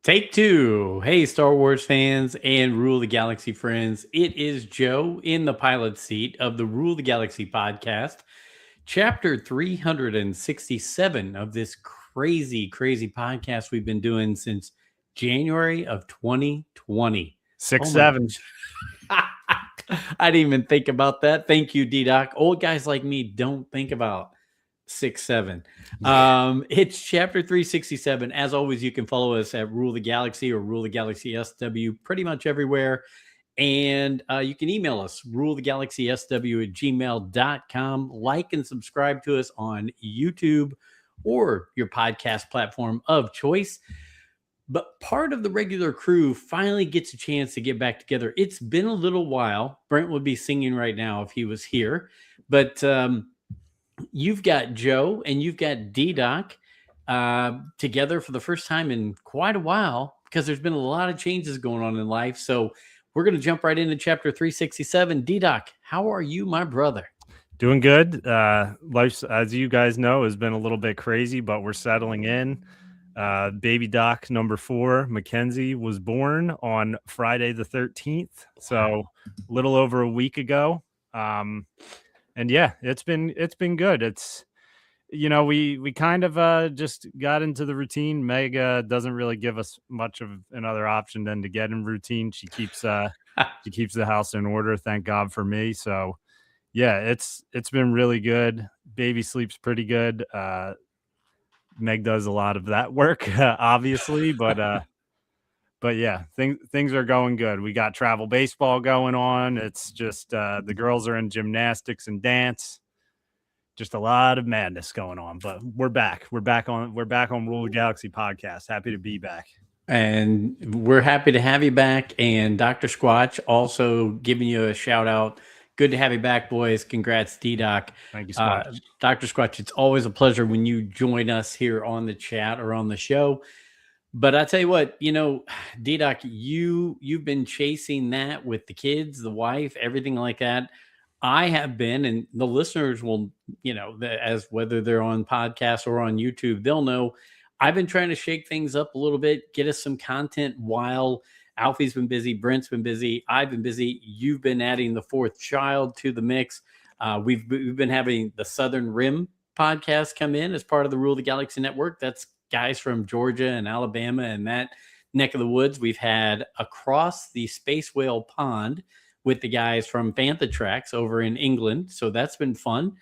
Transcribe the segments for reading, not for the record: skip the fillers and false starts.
Take two. Hey, Star Wars fans and Rule the Galaxy friends. It is Joe in the pilot seat of the Rule the Galaxy podcast, chapter 367 of this crazy podcast we've been doing since January of 2020. Six, Oh my seven. gosh. I didn't even think about that. Thank you, D Doc. Old guys like me don't think about 6 7. It's chapter 367. As always, you can follow us at Rule the Galaxy or Rule the Galaxy SW pretty much everywhere. And you can email us, ruletheGalaxySW@gmail.com. Like and subscribe to us on YouTube or your podcast platform of choice. But part of the regular crew finally gets a chance to get back together. It's been a little while. Brent would be singing right now if he was here. But you've got Joe and you've got D-Doc together for the first time in quite a while because there's been a lot of changes going on in life. So we're going to jump right into chapter 367. D-Doc, how are you, my brother? Doing good. Life, as you guys know, has been a little bit crazy, but we're settling in. Baby Doc number 4, Mackenzie, was born on Friday the 13th, so a little over a week ago. And yeah, it's been good. It's we kind of just got into the routine. Meg doesn't really give us much of another option than to get in routine. She keeps the house in order. Thank God for me. So yeah, it's been really good. Baby sleeps pretty good. Meg does a lot of that work, obviously, but yeah, things are going good. We got travel baseball going on. It's just the girls are in gymnastics and dance. Just a lot of madness going on, but we're back. We're back on Rule Galaxy podcast. Happy to be back. And we're happy to have you back. And Dr. Squatch also giving you a shout out. Good to have you back, boys. Congrats, D-Doc. Thank you, Squatch. Dr. Squatch, it's always a pleasure when you join us here on the chat or on the show. But I tell you what, D-Doc, you've been chasing that with the kids, the wife, everything like that. I have been, and the listeners will, as whether they're on podcasts or on YouTube, they'll know I've been trying to shake things up a little bit, get us some content while Alfie's been busy, Brent's been busy, I've been busy. You've been adding the fourth child to the mix. We've been having the Southern Rim podcast come in as part of the Rule the Galaxy Network. That's guys from Georgia and Alabama and that neck of the woods. We've had Across the Space Whale Pond with the guys from Bantha Tracks over in England. So that's been fun.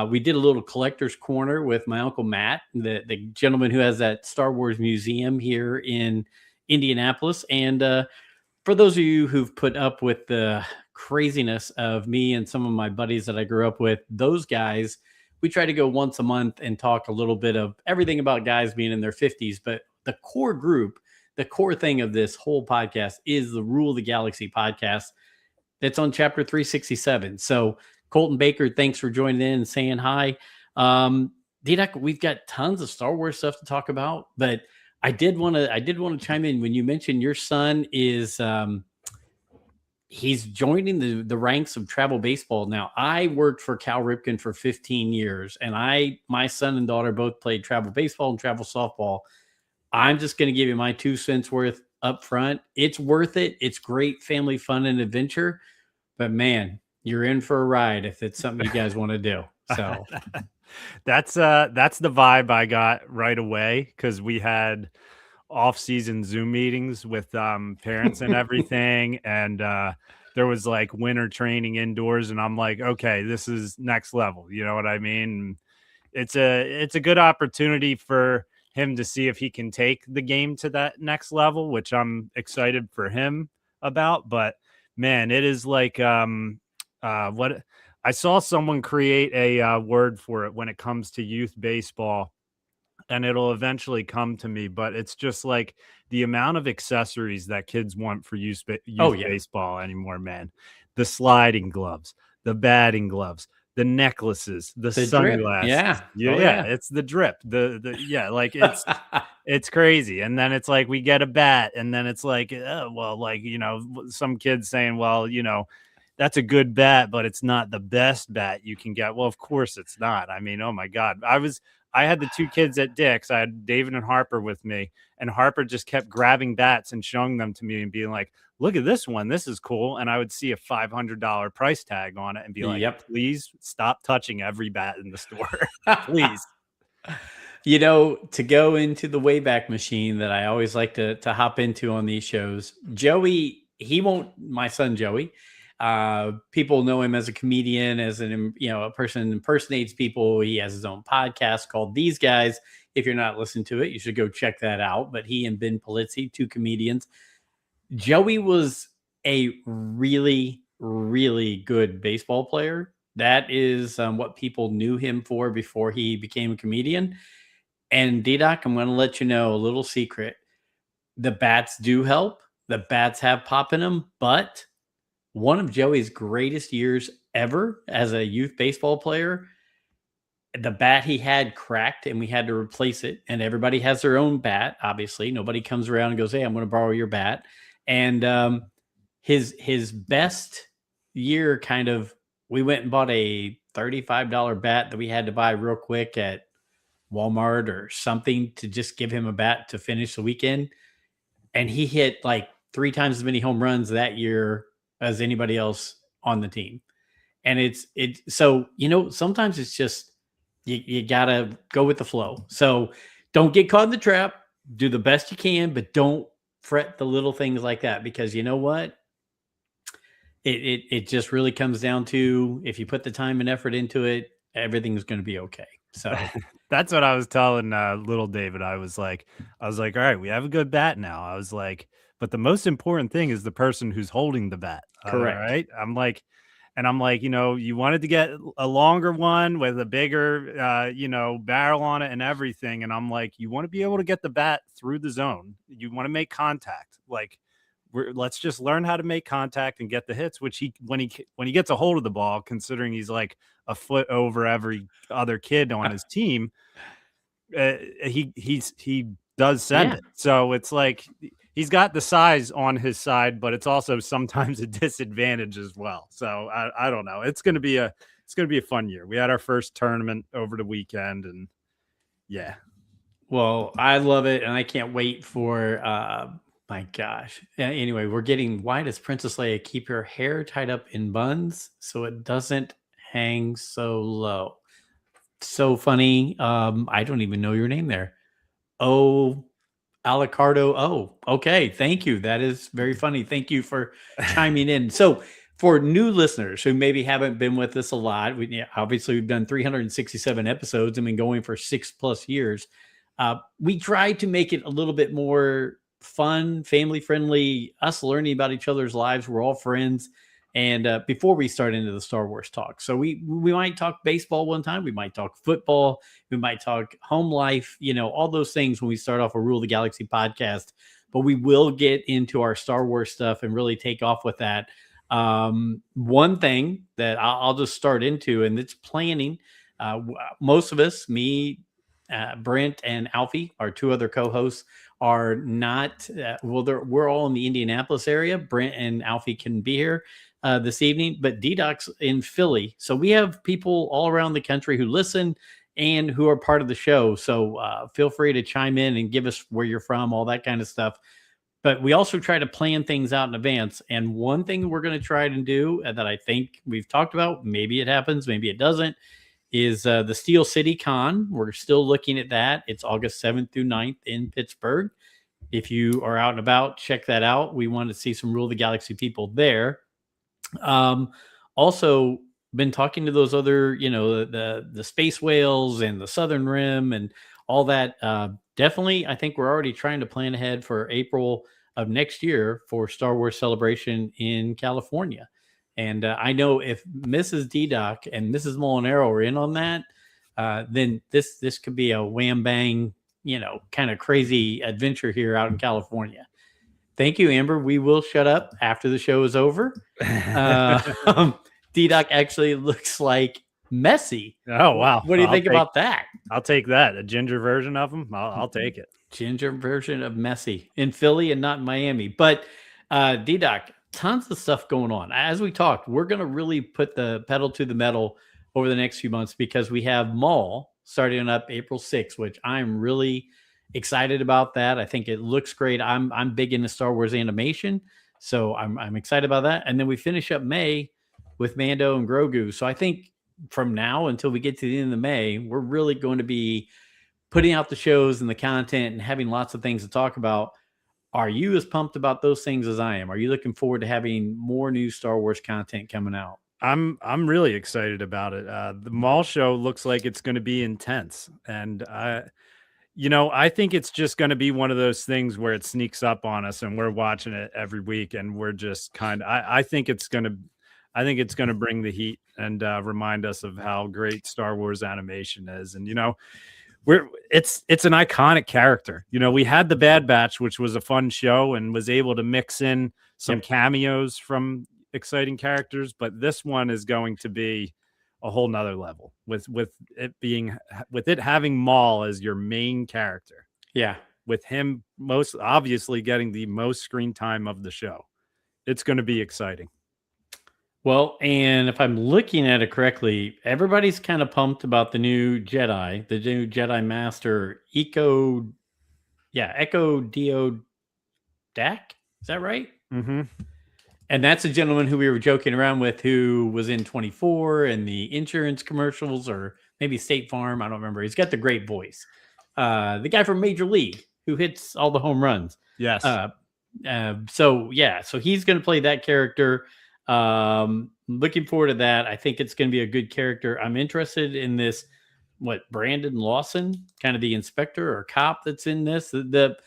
We did a little collector's corner with my uncle Matt, the gentleman who has that Star Wars museum here in Indianapolis. And for those of you who've put up with the craziness of me and some of my buddies that I grew up with, those guys, we try to go once a month and talk a little bit of everything about guys being in their 50s. But the core group, the core thing of this whole podcast is the Rule the Galaxy podcast. That's on chapter 367. So Colton Baker, thanks for joining in and saying hi. D-Doc, we've got tons of Star Wars stuff to talk about, but I did want to chime in when you mentioned your son is he's joining the ranks of travel baseball. Now, I worked for Cal Ripken for 15 years, and my son and daughter both played travel baseball and travel softball. I'm just going to give you my 2 cents worth up front. It's worth it. It's great family fun and adventure, but man, you're in for a ride if it's something you guys want to do. So that's the vibe I got right away, because we had off-season Zoom meetings with parents and everything, and there was like winter training indoors, and I'm like, okay, this is next level. You know what I mean? It's a good opportunity for him to see if he can take the game to that next level, which I'm excited for him about. But man, it is like what I saw someone create a word for it when it comes to youth baseball, and it'll eventually come to me, but it's just like the amount of accessories that kids want for youth baseball anymore, man. The sliding gloves, the batting gloves, the necklaces, the sunglasses. Yeah. It's the drip. Like it's crazy. And then it's like we get a bat, and then it's like, some kids saying, well, that's a good bat, but it's not the best bat you can get. Well, of course it's not. I mean, oh my God. I had the two kids at Dick's. I had David and Harper with me, and Harper just kept grabbing bats and showing them to me and being like, look at this one. This is cool. And I would see a $500 price tag on it and be like, Yep. please stop touching every bat in the store. Please. You know, to go into the Wayback Machine that I always like to hop into on these shows, Joey, he won't, my son Joey, people know him as a comedian, as a person impersonates people. He has his own podcast called These Guys. If you're not listening to it, you should go check that out. But he and Ben Polizzi, two comedians. Joey was a really, really good baseball player. That is what people knew him for before he became a comedian. And D-Doc, I'm going to let you know a little secret. The bats do help. The bats have pop in them. But one of Joey's greatest years ever as a youth baseball player, the bat he had cracked and we had to replace it. And everybody has their own bat, obviously. Nobody comes around and goes, hey, I'm going to borrow your bat. And his best year kind of, we went and bought a $35 bat that we had to buy real quick at Walmart or something to just give him a bat to finish the weekend. And he hit like 3 times as many home runs that year as anybody else on the team. And so, sometimes it's just, you gotta go with the flow. So don't get caught in the trap, do the best you can, but don't fret the little things like that, because you know what? It just really comes down to, if you put the time and effort into it, everything's going to be okay. So that's what I was telling little David. I was like, all right, we have a good bat now. I was like, but the most important thing is the person who's holding the bat. Correct. All right. I'm like, you wanted to get a longer one with a bigger, barrel on it and everything. And I'm like, you want to be able to get the bat through the zone. You want to make contact. Like, let's just learn how to make contact and get the hits, which when he gets a hold of the ball, considering he's like a foot over every other kid on his team, he does send it. So it's like, he's got the size on his side, but it's also sometimes a disadvantage as well. So I don't know. It's going to be a fun year. We had our first tournament over the weekend, and yeah. Well, I love it, and I can't wait for my gosh. Anyway, we're getting, why does Princess Leia keep her hair tied up in buns so it doesn't hang so low? So funny. I don't even know your name there. Oh, Alicardo. Oh, okay. Thank you. That is very funny. Thank you for chiming in. So for new listeners who maybe haven't been with us a lot, obviously we've done 367 episodes and been going for 6+ years. We try to make it a little bit more fun, family friendly, us learning about each other's lives. We're all friends. And before we start into the Star Wars talk, so we might talk baseball one time, we might talk football, we might talk home life, all those things when we start off a Rule the Galaxy podcast. But we will get into our Star Wars stuff and really take off with that. One thing that I'll just start into, and it's planning. Most of us, me, Brent, and Alfie, our 2 other co-hosts, are not. We're all in the Indianapolis area. Brent and Alfie can be here this evening, but D-Doc's in Philly. So we have people all around the country who listen and who are part of the show. So feel free to chime in and give us where you're from, all that kind of stuff. But we also try to plan things out in advance. And one thing we're going to try to do that I think we've talked about, maybe it happens, maybe it doesn't, is the Steel City Con. We're still looking at that. It's August 7th through 9th in Pittsburgh. If you are out and about, check that out. We want to see some Rule the Galaxy people there. Also been talking to those other, the space whales and the Southern Rim and all that. Definitely, I think we're already trying to plan ahead for April of next year for Star Wars Celebration in California. And I know if Mrs. D-Doc and Mrs. Molinaro are in on that, then this could be a wham bang, kind of crazy adventure here out in California. Thank you, Amber. We will shut up after the show is over. D-Doc actually looks like Messi. Oh, wow. What do you think about that? I'll take that. A ginger version of him. I'll take it. Ginger version of Messi in Philly and not in Miami. But D-Doc, tons of stuff going on. As we talked, we're going to really put the pedal to the metal over the next few months because we have Maul starting up April 6th, which I'm really excited about that. I think it looks great. I'm big into Star Wars animation, so I'm excited about that. And then we finish up May with Mando and Grogu. So I think from now until we get to the end of May, we're really going to be putting out the shows and the content and having lots of things to talk about. Are you as pumped about those things as I am? Are you looking forward to having more new Star Wars content coming out? I'm really excited about it. The Maul show looks like it's going to be intense, and I think it's just going to be one of those things where it sneaks up on us, and we're watching it every week, and we're just kind of. I think it's going to bring the heat and remind us of how great Star Wars animation is, and it's an iconic character. We had the Bad Batch, which was a fun show and was able to mix in some cameos from exciting characters, but this one is going to be a whole nother level with it having Maul as your main character. Yeah. With him most obviously getting the most screen time of the show. It's going to be exciting. Well, and if I'm looking at it correctly, everybody's kind of pumped about the new Jedi Master Echo Dio Dak. Is that right? Mm-hmm. And that's a gentleman who we were joking around with, who was in 24 and the insurance commercials, or maybe State Farm. I don't remember. He's got the great voice. The guy from Major League who hits all the home runs. Yes. So he's going to play that character. Looking forward to that. I think it's going to be a good character. I'm interested in this. Brandon Lawson, kind of the inspector or cop that's in this. The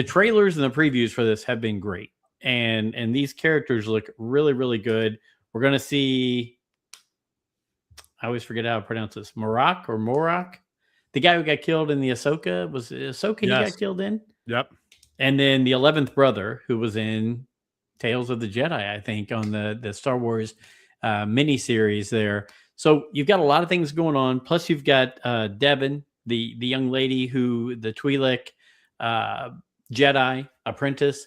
trailers and the previews for this have been great. And these characters look really, really good. We're going to see, I always forget how to pronounce this, Morak, the guy who got killed in the Ahsoka. Was it Ahsoka he got killed in? Yep. And then the 11th brother, who was in Tales of the Jedi, I think, on the Star Wars miniseries there. So you've got a lot of things going on. Plus you've got Devin, the young lady the Twi'lek Jedi apprentice.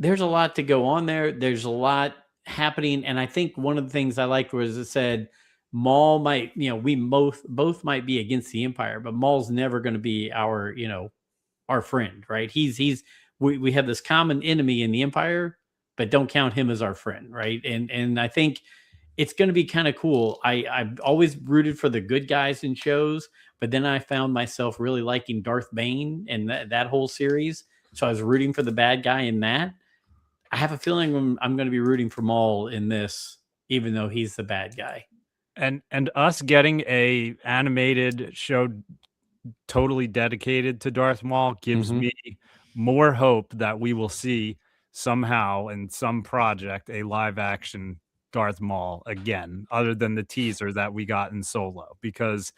There's a lot to go on there. There's a lot happening. And I think one of the things I liked was it said Maul might, we both might be against the Empire, but Maul's never going to be our friend, right? We have this common enemy in the Empire, but don't count him as our friend, right? And I think it's going to be kind of cool. I've always rooted for the good guys in shows, but then I found myself really liking Darth Bane and that whole series. So I was rooting for the bad guy in that. I have a feeling I'm going to be rooting for Maul in this, even though he's the bad guy. And us getting a animated show totally dedicated to Darth Maul gives me more hope that we will see somehow in some project a live action Darth Maul again, other than the teaser that we got in Solo. Because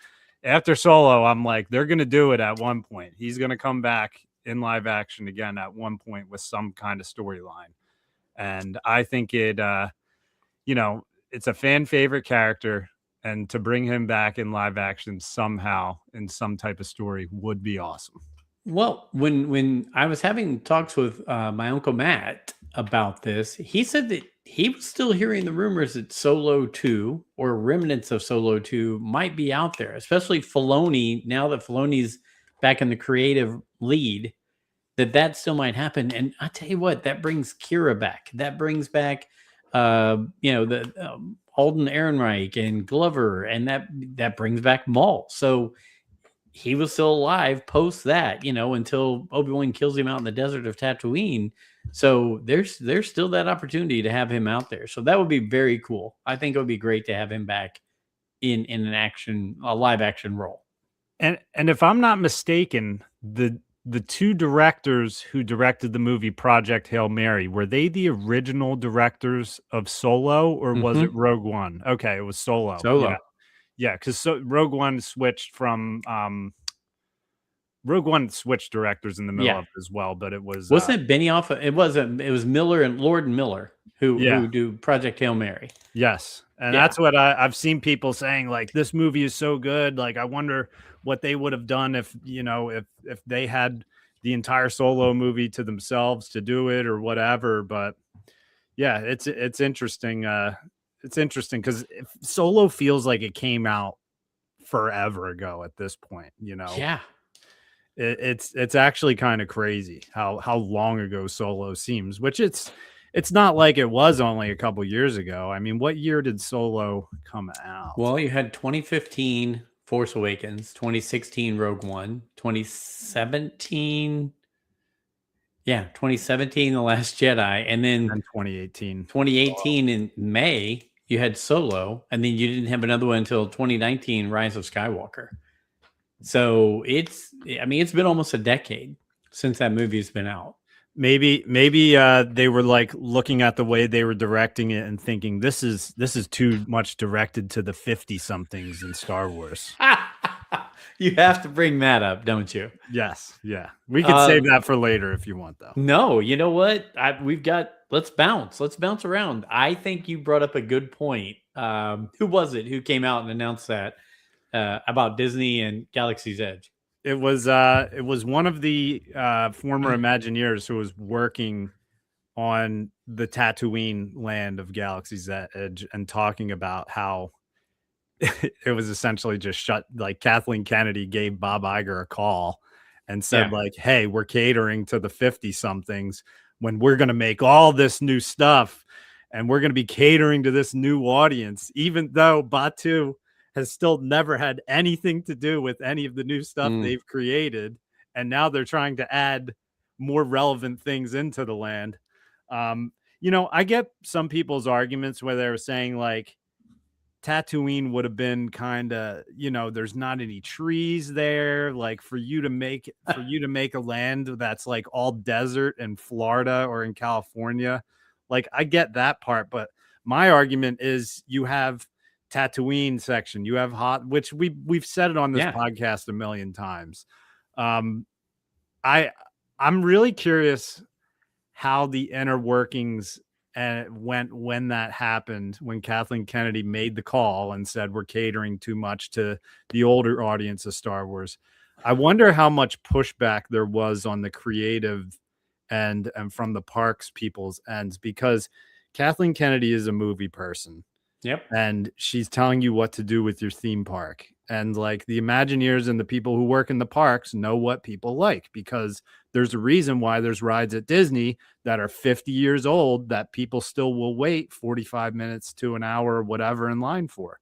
after Solo, I'm like, they're going to do it at one point. He's going to come back in live action again at one point with some kind of storyline. And I think it's a fan favorite character, and to bring him back in live action somehow in some type of story would be awesome. Well, when I was having talks with my Uncle Matt about this, he said that he was still hearing the rumors that Solo 2 or remnants of Solo 2 might be out there, especially Filoni. Now that Filoni's back in the creative lead, that still might happen. And I tell you what, that brings Kira back. That brings back, Alden Ehrenreich and Glover, and that brings back Maul. So he was still alive post that, until Obi-Wan kills him out in the desert of Tatooine. So there's still that opportunity to have him out there. So that would be very cool. I think it would be great to have him back in a live action role. And if I'm not mistaken, the two directors who directed the movie Project Hail Mary, were they the original directors of Solo, or was it Rogue One? Okay, it was Solo. Yeah, because Rogue One switched from Rogue One switched directors in the middle of it as well, but it wasn't it Benioff? It wasn't. It was Miller and Lord and Miller who do Project Hail Mary. Yes, and that's what I've seen people saying. Like, this movie is so good. Like, I wonder what they would have done if they had the entire Solo movie to themselves to do it or whatever. But yeah, it's interesting. It's interesting because Solo feels like it came out forever ago at this point, you know. Yeah. It's actually kind of crazy how long ago Solo seems, which it's not like it was only a couple years ago. I mean, what year did Solo come out? Well, you had 2015 Force Awakens, 2016 Rogue One, 2017. Yeah, 2017 The Last Jedi, and And then then 2018. 2018 in May you had Solo, and then you didn't have another one until 2019 Rise of Skywalker. So it's been almost a decade since that movie's been out. Maybe they were like looking at the way they were directing it and thinking this is too much directed to the 50 somethings in Star Wars. You have to bring that up, don't you? Yes, yeah. We could save that for later if you want, though. No, you know what? Let's bounce around. I think you brought up a good point. Who was it who came out and announced that about Disney and Galaxy's Edge? It was one of the former Imagineers who was working on the Tatooine land of Galaxy's Edge and talking about how it was essentially just shut. Like Kathleen Kennedy gave Bob Iger a call and said, like, hey, we're catering to the 50 somethings when we're going to make all this new stuff and we're going to be catering to this new audience, even though Batu has still never had anything to do with any of the new stuff they've created. And now they're trying to add more relevant things into the land. You know, I get some people's arguments where they're saying like Tatooine would have been kind of, you know, there's not any trees there. Like for you to make a land that's like all desert in Florida or in California. Like I get that part, but my argument is you have Tatooine section, you have which we've said it on this podcast a million times. I'm really curious how the inner workings went when that happened, when Kathleen Kennedy made the call and said we're catering too much to the older audience of Star Wars. I wonder how much pushback there was on the creative and from the parks people's ends, because Kathleen Kennedy is a movie person. Yep. And she's telling you what to do with your theme park. And like the Imagineers and the people who work in the parks know what people like, because there's a reason why there's rides at Disney that are 50 years old that people still will wait 45 minutes to an hour or whatever in line for.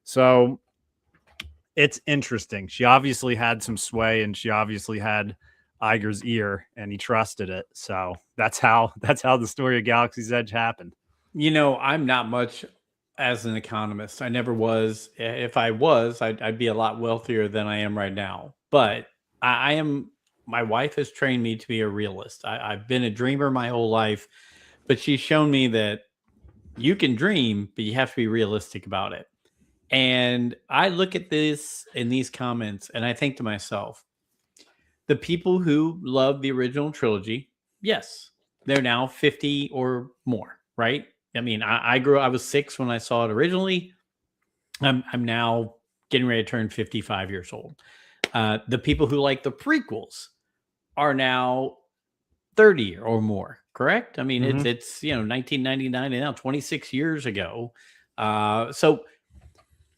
So it's interesting. She obviously had some sway and she obviously had Iger's ear and he trusted it. So that's how the story of Galaxy's Edge happened. You know, I'm not much as an economist. I never was. If I was, I'd be a lot wealthier than I am right now. But I am. My wife has trained me to be a realist. I've been a dreamer my whole life, but she's shown me that you can dream, but you have to be realistic about it. And I look at this in these comments and I think to myself, the people who love the original trilogy, yes, they're now 50 or more, right? I mean, I was 6 when I saw it originally. I'm now getting ready to turn 55 years old. The people who like the prequels are now 30 or more, correct? I mean, it's 1999 and now 26 years ago. So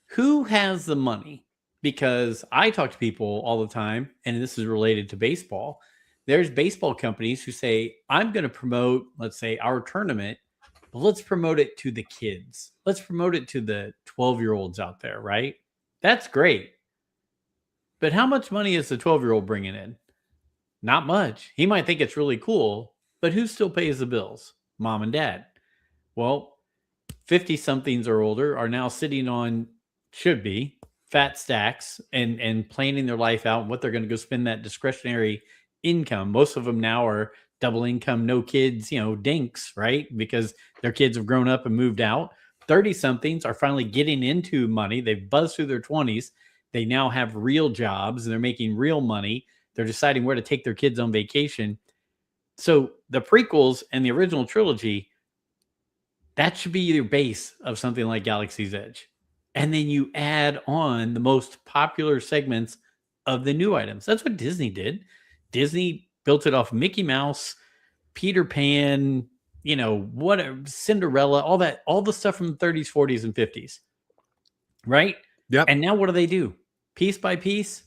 who has the money? Because I talk to people all the time, and this is related to baseball. There's baseball companies who say, I'm going to promote, let's say, our tournament, but let's promote it to the kids. Let's promote it to the 12-year-olds out there, right? That's great. But how much money is the 12-year-old bringing in? Not much. He might think it's really cool, but who still pays the bills? Mom and dad. Well, 50-somethings or older are now sitting on, should be, fat stacks and planning their life out and what they're going to go spend that discretionary income. Most of them now are double income, no kids, dinks, right? Because their kids have grown up and moved out. 30-somethings are finally getting into money. They've buzzed through their 20s. They now have real jobs and they're making real money. They're deciding where to take their kids on vacation. So the prequels and the original trilogy, that should be your base of something like Galaxy's Edge. And then you add on the most popular segments of the new items. That's what Disney did. Disney built it off Mickey Mouse, Peter Pan, Cinderella, all the stuff from the 30s, 40s, and 50s. Right? Yep. And now what do? piece by piece,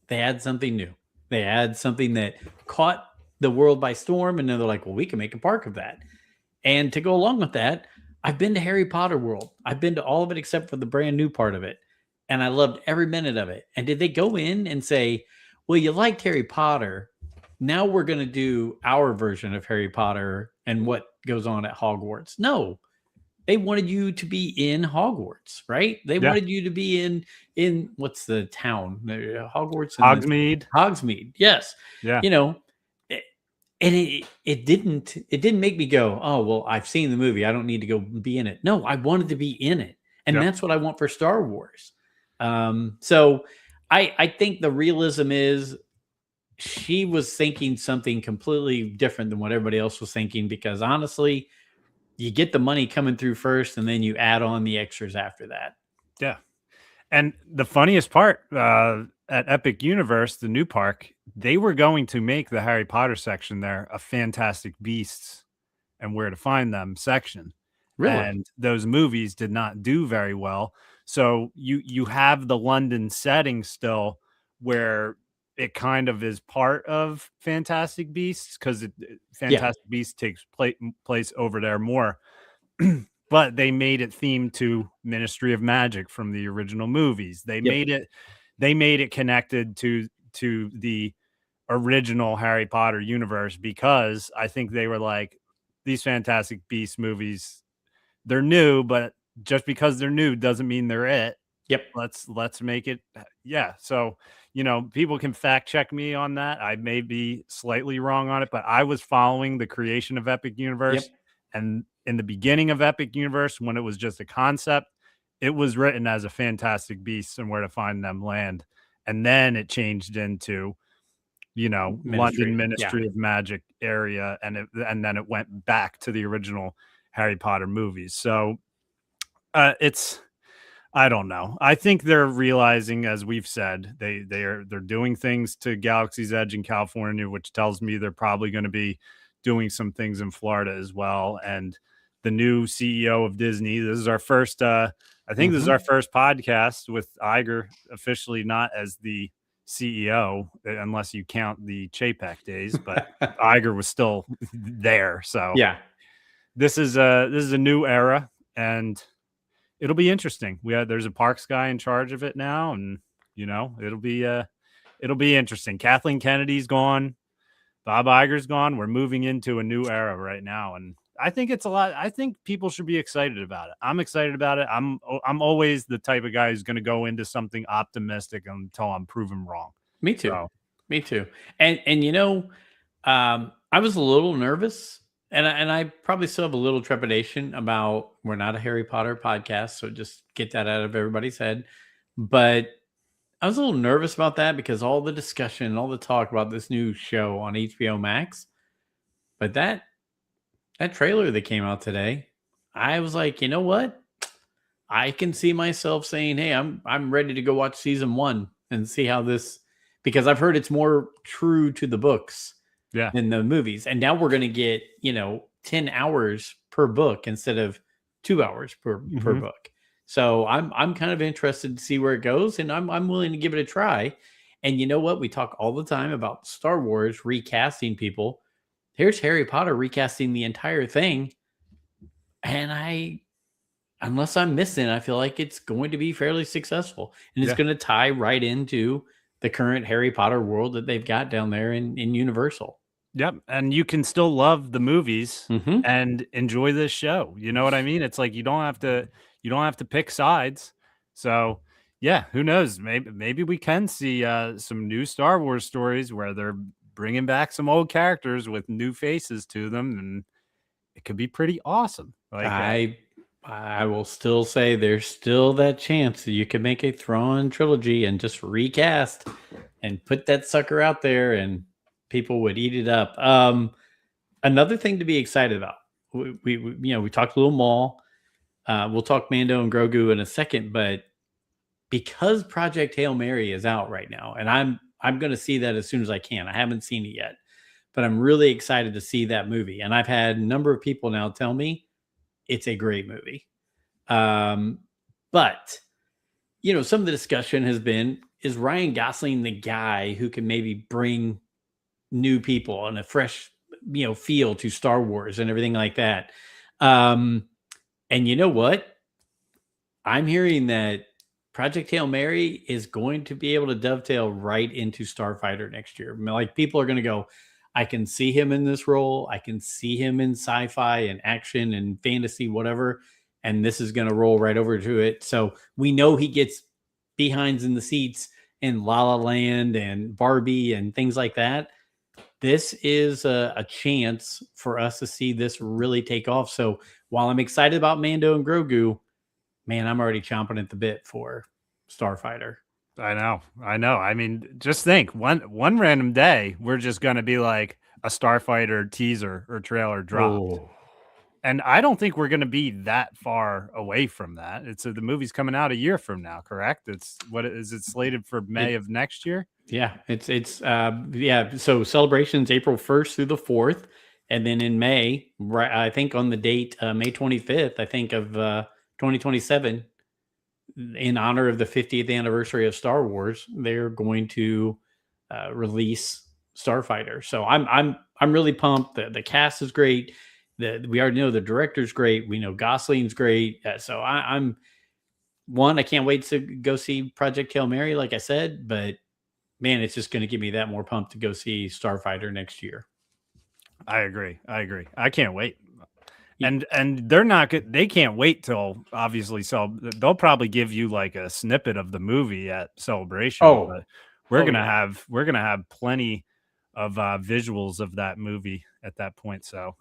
they add something new. They add something that caught the world by storm, and then they're like, well, we can make a park of that. And to go along with that, I've been to Harry Potter World. I've been to all of it except for the brand new part of it. And I loved every minute of it. And did they go in and say, well, you liked Harry Potter. Now we're going to do our version of Harry Potter and what goes on at Hogwarts? No, they wanted you to be in Hogwarts, right? They Yeah. wanted you to be in what's the town? Hogwarts and Hogsmeade. Hogsmeade. Yes. Yeah. You know, and it didn't make me go, oh well, I've seen the movie, I don't need to go be in it. No, I wanted to be in it, and Yep. that's what I want for Star Wars. So I think the realism is she was thinking something completely different than what everybody else was thinking, because honestly, you get the money coming through first, and then you add on the extras after that. Yeah. And the funniest part, at Epic Universe, the new park, they were going to make the Harry Potter section there a Fantastic Beasts and Where to Find Them section. Really? And those movies did not do very well. So you have the London setting still, where it kind of is part of Fantastic Beasts, because Fantastic Beasts takes place over there more. But they made it themed to Ministry of Magic from the original movies. They made it connected to the original Harry Potter universe, because I think they were like, these Fantastic Beasts movies, they're new, but just because they're new doesn't mean they're it. Yep. Let's make it. Yeah. So, people can fact check me on that. I may be slightly wrong on it, but I was following the creation of Epic Universe. Yep. And in the beginning of Epic Universe, when it was just a concept, it was written as a Fantastic Beasts and Where to Find Them land. And then it changed into, London Ministry of Magic area. And then it went back to the original Harry Potter movies. So I don't know. I think they're realizing, as we've said, they're doing things to Galaxy's Edge in California, which tells me they're probably going to be doing some things in Florida as well. And the new CEO of Disney, this is our first, I think this is our first podcast with Iger officially not as the CEO, unless you count the Chapek days, but Iger was still there. So yeah, this is a new era, and it'll be interesting. There's a parks guy in charge of it now, and it'll be interesting. Kathleen Kennedy's gone. Bob Iger's gone. We're moving into a new era right now, and I think it's a lot. I think people should be excited about it. I'm excited about it. I'm always the type of guy who's going to go into something optimistic until I'm proven wrong. Me too. So. Me too. And I was a little nervous, and I probably still have a little trepidation about, we're not a Harry Potter podcast, so just get that out of everybody's head. But I was a little nervous about that, because all the discussion, all the talk about this new show on HBO Max, but that trailer that came out today, I was like, you know what? I can see myself saying, hey, I'm ready to go watch season 1 and see how this, because I've heard it's more true to the books than the movies. And now we're going to get, 10 hours per book instead of 2 hours per book. So I'm kind of interested to see where it goes, and I'm willing to give it a try. And you know what? We talk all the time about Star Wars recasting people. Here's Harry Potter recasting the entire thing. And unless I'm missing, I feel like it's going to be fairly successful. And it's going to tie right into the current Harry Potter world that they've got down there in Universal. Yep. And you can still love the movies and enjoy this show. You know what I mean? It's like you don't have to pick sides. So yeah, who knows? Maybe we can see some new Star Wars stories where they're bringing back some old characters with new faces to them, and it could be pretty awesome. Like I will still say there's still that chance that you could make a Thrawn trilogy and just recast and put that sucker out there, and people would eat it up. Another thing to be excited about, we talked a little Maul. We'll talk Mando and Grogu in a second, but because Project Hail Mary is out right now, and I'm going to see that as soon as I can. I haven't seen it yet, but I'm really excited to see that movie. And I've had a number of people now tell me it's a great movie. But some of the discussion has been, is Ryan Gosling the guy who can maybe bring new people and a fresh, feel to Star Wars and everything like that. Um, and you know what? I'm hearing that Project Hail Mary is going to be able to dovetail right into Starfighter next year. I mean, like people are going to go, I can see him in this role. I can see him in sci-fi and action and fantasy, whatever. And this is going to roll right over to it. So we know he gets behinds in the seats in La La Land and Barbie and things like that. This is a chance for us to see this really take off. So while I'm excited about Mando and Grogu, man, I'm already chomping at the bit for Starfighter. I know. I know. I mean, just think one random day, we're just going to be like a Starfighter teaser or trailer dropped. Oh, And I don't think we're going to be that far away from that. It's the movie's coming out a year from now, correct? It's what is it slated for May it, of next year? yeah, it's yeah. So celebrations April 1st through the 4th, and then in May, right? I think on the date May 25th, I think of 2027, in honor of the 50th anniversary of Star Wars, they're going to release Starfighter. So I'm really pumped. The cast is great. We already know the director's great. We know Gosling's great. So I'm one. I can't wait to go see Project Hail Mary, like I said. But man, it's just going to give me that more pumped to go see Starfighter next year. I agree. I agree. I can't wait. And they're not good. They can't wait till obviously. So they'll probably give you like a snippet of the movie at Celebration. But we're gonna have plenty of visuals of that movie at that point. So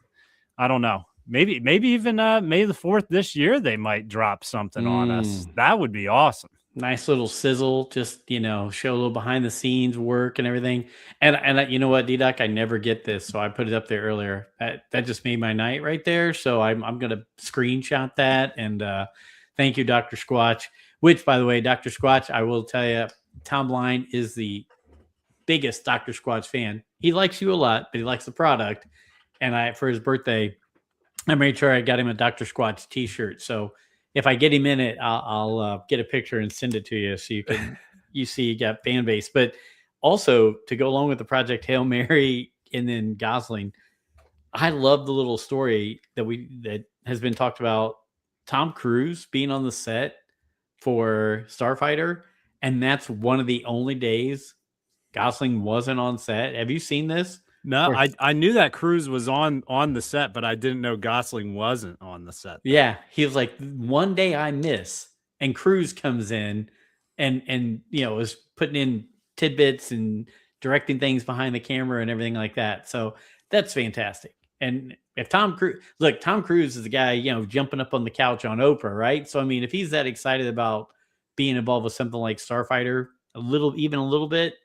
I don't know. Maybe even May the 4th this year they might drop something on us. That would be awesome. Nice little sizzle, just show a little behind the scenes work and everything. And you know what, D-Doc, I never get this, so I put it up there earlier. That just made my night right there. So I'm gonna screenshot that, and thank you, Dr. Squatch. Which, by the way, Dr. Squatch, I will tell you, Tom Line is the biggest Dr. Squatch fan. He likes you a lot, but he likes the product. And for his birthday, I made sure I got him a Dr. Squatch T-shirt. So if I get him in it, I'll get a picture and send it to you so you see you got fan base. But also to go along with the Project Hail Mary and then Gosling, I love the little story that has been talked about. Tom Cruise being on the set for Starfighter, and that's one of the only days Gosling wasn't on set. Have you seen this? No, I knew that Cruise was on the set, but I didn't know Gosling wasn't on the set. Though. Yeah, he was like, one day I miss, and Cruise comes in, and is putting in tidbits and directing things behind the camera and everything like that. So that's fantastic. And if Tom Cruise is the guy, jumping up on the couch on Oprah, right? So I mean, if he's that excited about being involved with something like Starfighter, even a little bit,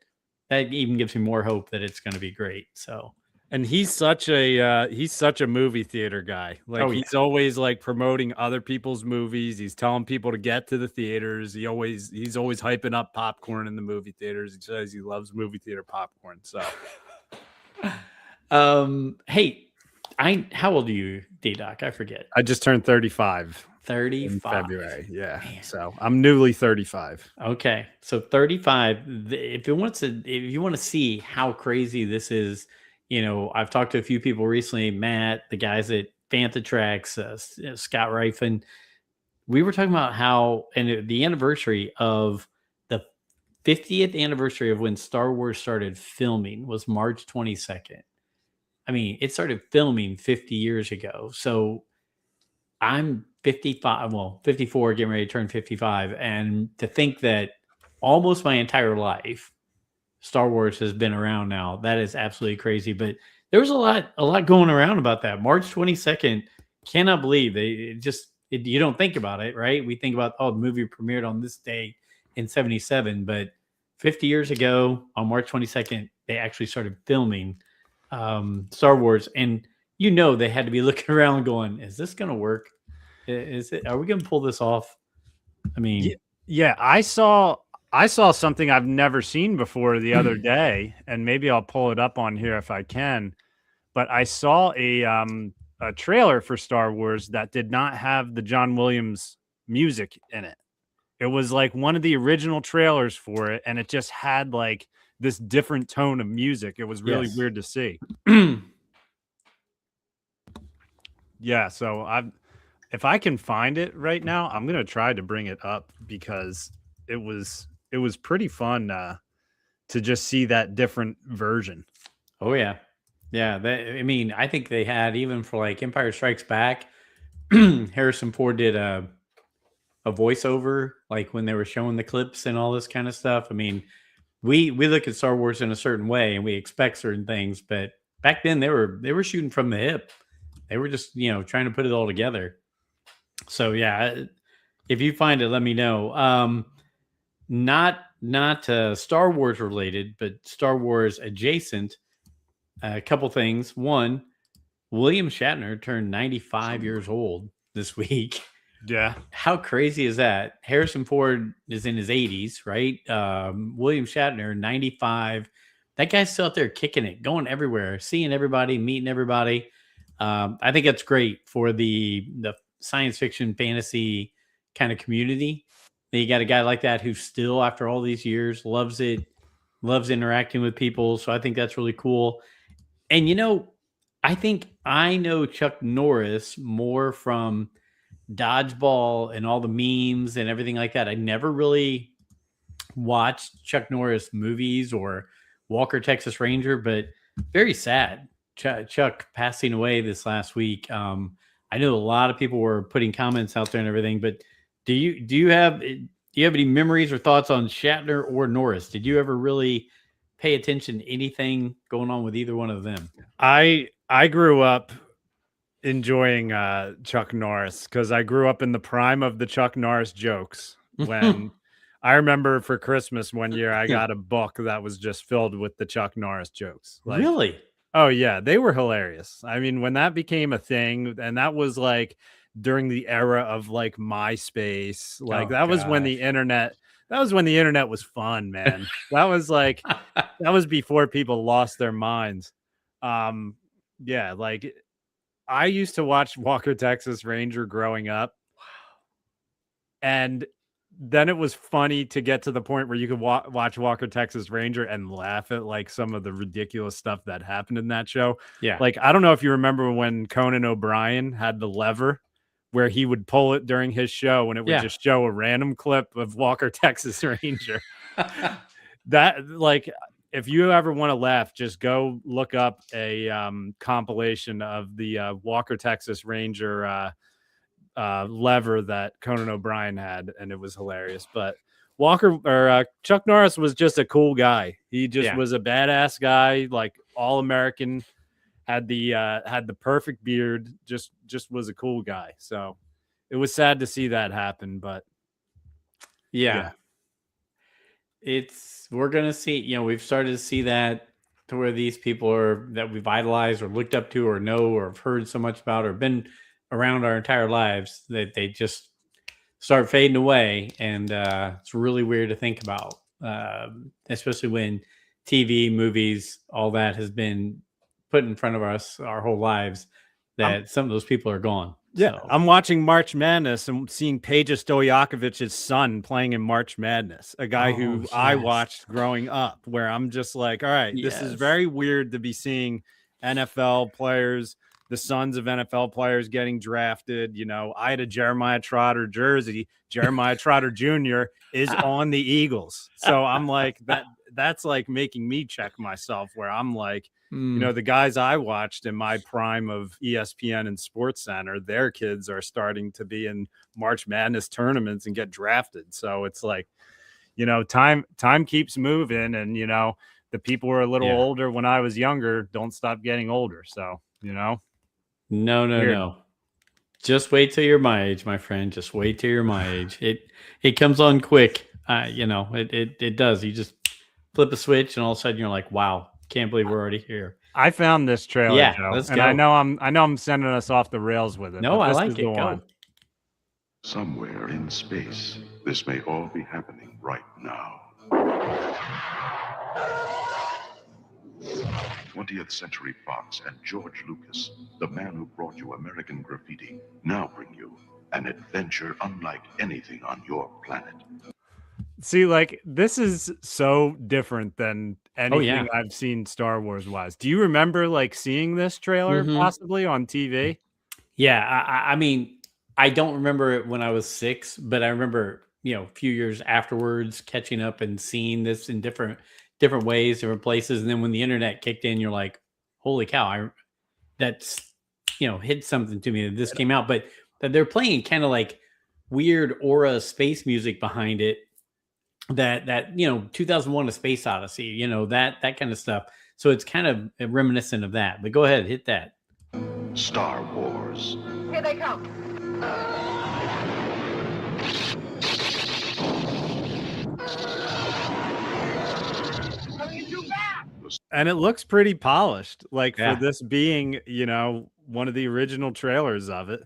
that even gives me more hope that it's going to be great. So, and he's such a movie theater guy. Like he's always like promoting other people's movies. He's telling people to get to the theaters. He's always hyping up popcorn in the movie theaters. He says he loves movie theater popcorn. So, hey, how old are you, D-Doc? I forget. I just turned 35. 35 in February. Yeah. Man. So I'm newly 35. Okay. So 35. If you want to see how crazy this is, I've talked to a few people recently, Matt, the guys at Fantha Tracks, Scott Rifen. We were talking about how, and the anniversary of the 50th anniversary of when Star Wars started filming was March 22nd. I mean, it started filming 50 years ago. So I'm 55, 54, getting ready to turn 55. And to think that almost my entire life, Star Wars has been around now, that is absolutely crazy. But there was a lot going around about that. March 22nd, cannot believe you don't think about it, right? We think about, the movie premiered on this day in 77, but 50 years ago on March 22nd, they actually started filming Star Wars. And they had to be looking around going, is this going to work? Are we going to pull this off? I mean, yeah, I saw something I've never seen before the other day, and maybe I'll pull it up on here if I can. But I saw a trailer for Star Wars that did not have the John Williams music in it. It was like one of the original trailers for it, and it just had like this different tone of music. It was really Yes. weird to see. Yeah, so if I can find it right now, I'm gonna try to bring it up because it was pretty fun to just see that different version. Oh yeah. Yeah. I mean, I think they had, even for like Empire Strikes Back, Harrison Ford did a voiceover, like when they were showing the clips and all this kind of stuff. I mean, we look at Star Wars in a certain way and we expect certain things, but back then they were shooting from the hip. They were just, trying to put it all together. So yeah, if you find it, let me know. Not Star Wars related, but Star Wars adjacent. A couple things. One, William Shatner turned 95 years old this week. Yeah. How crazy is that? Harrison Ford is in his 80s, right? William Shatner, 95. That guy's still out there kicking it, going everywhere, seeing everybody, meeting everybody. I think that's great for the science fiction fantasy kind of community. You got a guy like that who still, after all these years, loves it, loves interacting with people. So I think that's really cool. And I think I know Chuck Norris more from dodgeball and all the memes and everything like that. I never really watched Chuck Norris movies or Walker Texas Ranger, but very sad. Chuck passing away this last week. I know a lot of people were putting comments out there and everything, but do you have any memories or thoughts on Shatner or Norris? Did you ever really pay attention to anything going on with either one of them? I grew up enjoying Chuck Norris because I grew up in the prime of the Chuck Norris jokes. When I remember for Christmas one year, I got a book that was just filled with the Chuck Norris jokes. Like, Really? oh yeah, they were hilarious. I mean, when that became a thing, and that was like during the era of like MySpace, like Oh that was when gosh. the internet was fun, man. That was like that was before people lost their minds. Yeah, like I used to watch Walker Texas Ranger growing up, and then it was funny to get to the point where you could watch Walker Texas Ranger and laugh at like some of the ridiculous stuff that happened in that show. Yeah. Like, I don't know if you remember when Conan O'Brien had the lever where he would pull it during his show and it would Yeah. just show a random clip of Walker Texas Ranger. That, like, if you ever want to laugh, just go look up a compilation of the Walker Texas Ranger lever that Conan O'Brien had, and it was hilarious. But Chuck Norris was just a cool guy. He just was a badass guy, like all American. Had the perfect beard. Just was a cool guy. So it was sad to see that happen, but yeah. We're gonna see. We've started to see that, to where these people are that we've idolized or looked up to or know or have heard so much about or been around our entire lives, that they just start fading away, and it's really weird to think about, especially when TV, movies, all that has been put in front of us our whole lives, that some of those people are gone. Yeah, So. I'm watching March Madness and seeing Peja Stojakovic's son playing in March Madness, a guy who I watched growing up, where I'm just like, all right, this is very weird to be seeing NFL players, the sons of NFL players getting drafted. I had a Jeremiah Trotter jersey. Jeremiah Trotter Jr. is on the Eagles. So I'm like, that's like making me check myself, where I'm like, the guys I watched in my prime of ESPN and Sports Center, their kids are starting to be in March Madness tournaments and get drafted. So it's like, time keeps moving, and the people who are a little older when I was younger don't stop getting older. So No. Weird. Just wait till you're my age, my friend. Just wait till you're my age. It comes on quick. It does. You just flip a switch, and all of a sudden you're like, wow, can't believe we're already here. I found this trailer, Yeah, Joe, let's and go. I know I'm sending us off the rails with it. No, but I this like is it. the Go. one. Somewhere in space, this may all be happening right now. 20th Century Fox and George Lucas, the man who brought you American Graffiti, now bring you an adventure unlike anything on your planet. See, like, this is so different than Oh yeah. anything I've seen Star Wars wise. Do you remember like seeing this trailer possibly on TV? Yeah, I mean, I don't remember it when I was 6, but I remember, a few years afterwards catching up and seeing this in different ways, different places. And then when the internet kicked in, you're like, holy cow, that's hit something to me that this came out. But that they're playing kind of like weird aura space music behind it. That 2001: A Space Odyssey, that kind of stuff. So it's kind of reminiscent of that. But go ahead, hit that. Star Wars. Here they come. Coming too fast. And it looks pretty polished, like Yeah. for this being, one of the original trailers of it.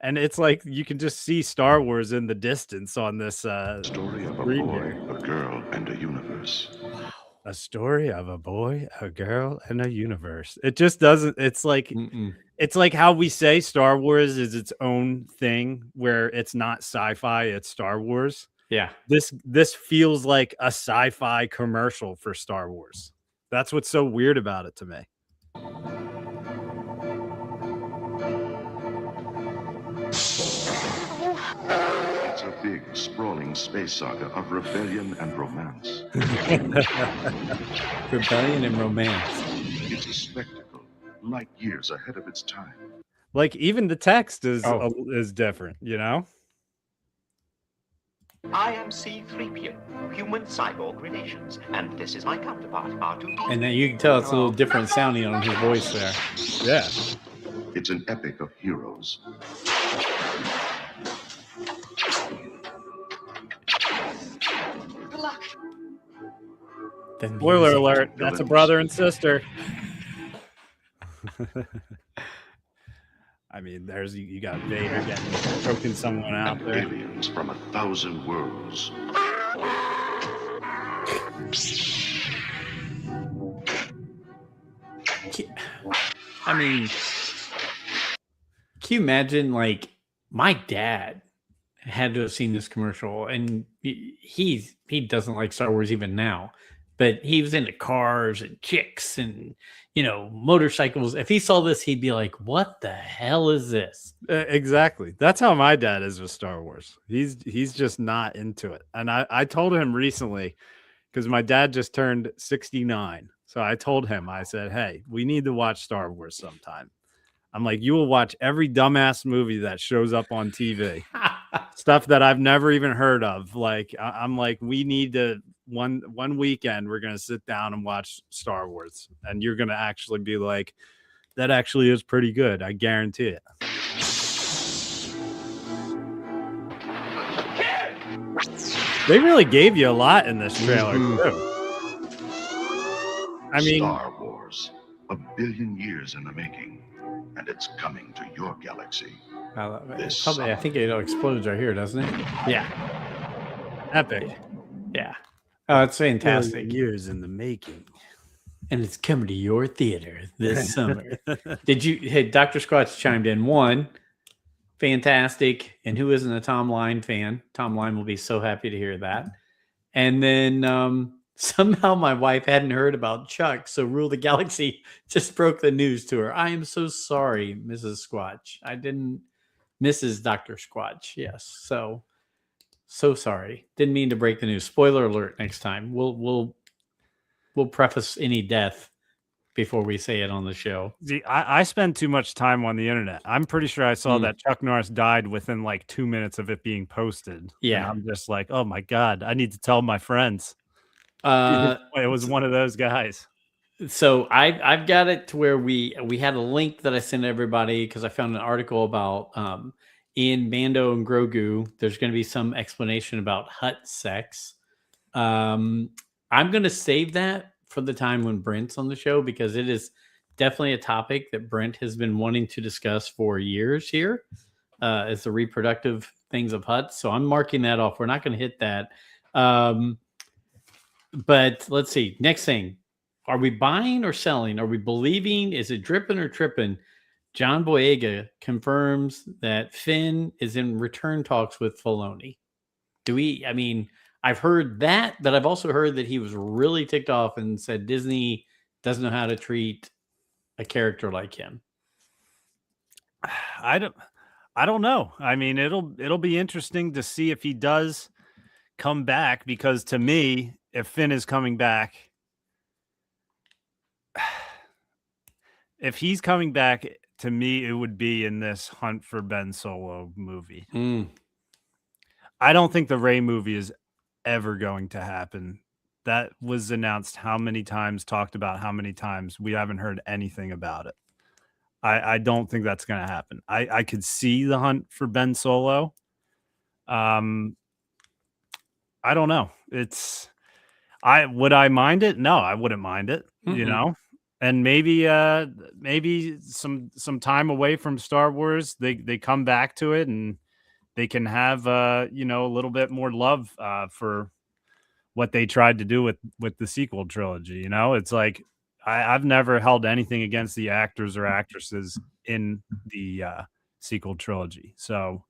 And it's like you can just see Star Wars in the distance on this Story of a screen boy, here. a girl, and a universe. A story of a boy, a girl, and a universe. It just doesn't. It's like how we say Star Wars is its own thing, where it's not sci-fi, it's Star Wars. Yeah. This feels like a sci-fi commercial for Star Wars. That's what's so weird about it to me. It's a big, sprawling space saga of rebellion and romance. Rebellion and romance. It's a spectacle, light years ahead of its time. Like even the text is Oh. different, I am C-3PO, human cyborg relations, and this is my counterpart, R2D2. And then you can tell it's a little different sounding on his voice there. Yeah. It's an epic of heroes. Good luck. The Spoiler music. alert, that's a brother and sister. I mean, there's you got Vader choking someone out there. Aliens from 1,000 worlds. I mean, can you imagine, like, my dad had to have seen this commercial, and he doesn't like Star Wars even now, but he was into cars and chicks and motorcycles. If he saw this, he'd be like, "What the hell is this?" Exactly. That's how my dad is with Star Wars. He's just not into it. And I told him recently, because my dad just turned 69. So I told him, I said, hey, we need to watch Star Wars sometime. I'm like, you will watch every dumbass movie that shows up on TV. Stuff that I've never even heard of. Like, I'm like, we need to one weekend, we're going to sit down and watch Star Wars. And you're going to actually be like, that actually is pretty good. I guarantee it. They really gave you a lot in this trailer, too. I mean, Star Wars, 1 billion years in the making, and it's coming to your galaxy. This I think it explodes right here, doesn't it? Yeah. epic. Yeah. Oh, it's fantastic. Years in the making. And it's coming to your theater this summer. Hey, Dr. Squatch chimed in. One, fantastic. And who isn't a Tom Line fan? Tom Line will be so happy to hear that. And then somehow my wife hadn't heard about Chuck, so Rule the Galaxy just broke the news to her. I am so sorry, Mrs. Squatch. I didn't. Mrs. Dr. Squatch. Yes. So sorry. Didn't mean to break the news. Spoiler alert next time. We'll preface any death before we say it on the show. See, I spend too much time on the internet. I'm pretty sure I saw that Chuck Norris died within like 2 minutes of it being posted. Yeah. And I'm just like, oh my God, I need to tell my friends. It was one of those guys. So I've got it to where we had a link that I sent everybody because I found an article about in Mando and Grogu. There's going to be some explanation about Hutt sex. I'm going to save that for the time when Brent's on the show because it is definitely a topic that Brent has been wanting to discuss for years here. Is the reproductive things of Hutt. So I'm marking that off. We're not going to hit that. But let's see. Next thing. Are we buying or selling? Are we believing? Is it dripping or tripping? John Boyega confirms that Finn is in return talks with Filoni. I mean, I've heard that, but I've also heard that he was really ticked off and said Disney doesn't know how to treat a character like him. I don't know. I mean, it'll be interesting to see if he does come back, because to me, if Finn is coming back, if he's coming back, to me, it would be in this Hunt for Ben Solo movie. I don't think the Rey movie is ever going to happen. That was announced how many times, talked about how many times. We haven't heard anything about it. I don't think that's going to happen. I could see the Hunt for Ben Solo. I don't know. Would I mind it? No, I wouldn't mind it, you know? And maybe some time away from Star Wars, they come back to it and they can have a little bit more love for what they tried to do with the sequel trilogy. It's like I've never held anything against the actors or actresses in the sequel trilogy. So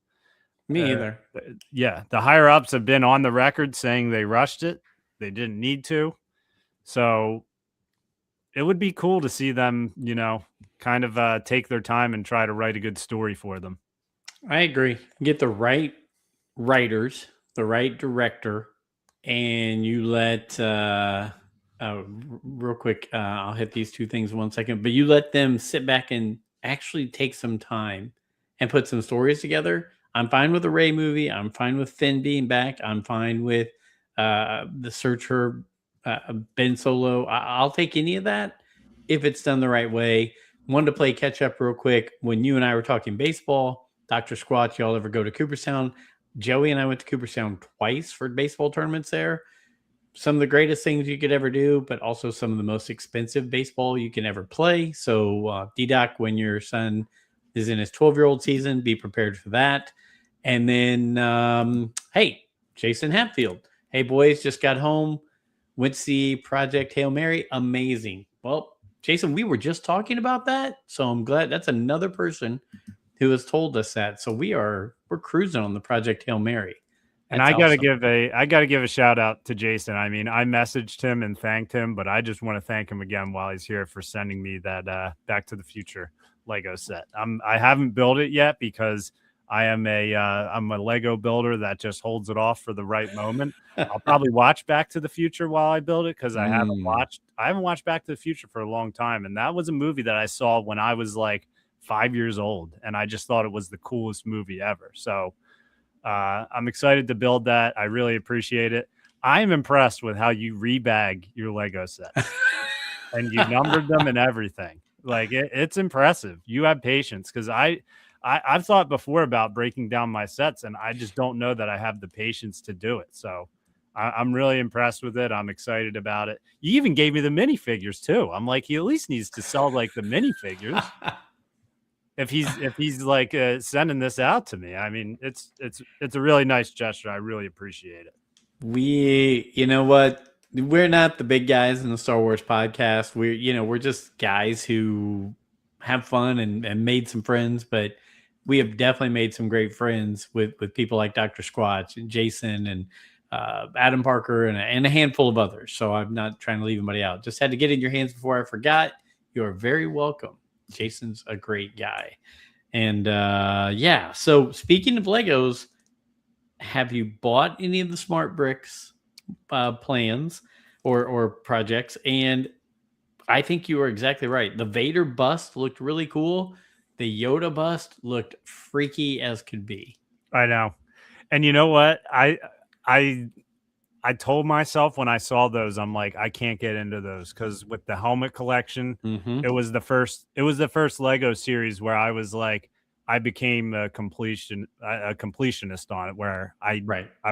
me either. Yeah, the higher ups have been on the record saying they rushed it. They didn't need to. So it would be cool to see them, kind of take their time and try to write a good story for them. I agree. Get the right writers, the right director, and you let real quick, I'll hit these two things in 1 second, but you let them sit back and actually take some time and put some stories together. I'm fine with the Rey movie. I'm fine with Finn being back. I'm fine with the search for Ben Solo. I'll take any of that if it's done the right way. Wanted to play catch up real quick. When you and I were talking baseball, Dr. Squatch, y'all ever go to Cooperstown? Joey and I went to Cooperstown twice for baseball tournaments there. Some of the greatest things you could ever do, but also some of the most expensive baseball you can ever play. So, D-Doc, when your son is in his 12-year-old season, be prepared for that. And then, hey, Jason Hatfield. Hey, boys, just got home. Went to see Project Hail Mary. Amazing. Well, Jason, we were just talking about that. So I'm glad that's another person who has told us that. So we're cruising on the Project Hail Mary. And I gotta give a shout out to Jason. I mean, I messaged him and thanked him, but I just want to thank him again while he's here for sending me that Back to the Future Lego set. I haven't built it yet because I'm a Lego builder that just holds it off for the right moment. I'll probably watch Back to the Future while I build it because I haven't watched Back to the Future for a long time, and that was a movie that I saw when I was like 5 years old, and I just thought it was the coolest movie ever. So I'm excited to build that. I really appreciate it. I'm impressed with how you rebag your Lego sets and you numbered them and everything. Like it's impressive. You have patience because I've thought before about breaking down my sets and I just don't know that I have the patience to do it. So I'm really impressed with it. I'm excited about it. You even gave me the minifigures too. I'm like, he at least needs to sell like the minifigures. If he's like sending this out to me, I mean, it's a really nice gesture. I really appreciate it. You know what? We're not the big guys in the Star Wars podcast. We're just guys who have fun and made some friends, but we have definitely made some great friends with people like Dr. Squatch and Jason and Adam Parker and a handful of others. So I'm not trying to leave anybody out. Just had to get in your hands before I forgot. You are very welcome. Jason's a great guy. And yeah, so speaking of Legos, have you bought any of the Smart Bricks plans or projects? And I think you are exactly right. The Vader bust looked really cool. The Yoda bust looked freaky as could be. I know. And you know what? I told myself when I saw those, I'm like, I can't get into those because with the helmet collection, it was the first Lego series where I was like, I became a completionist on it, where I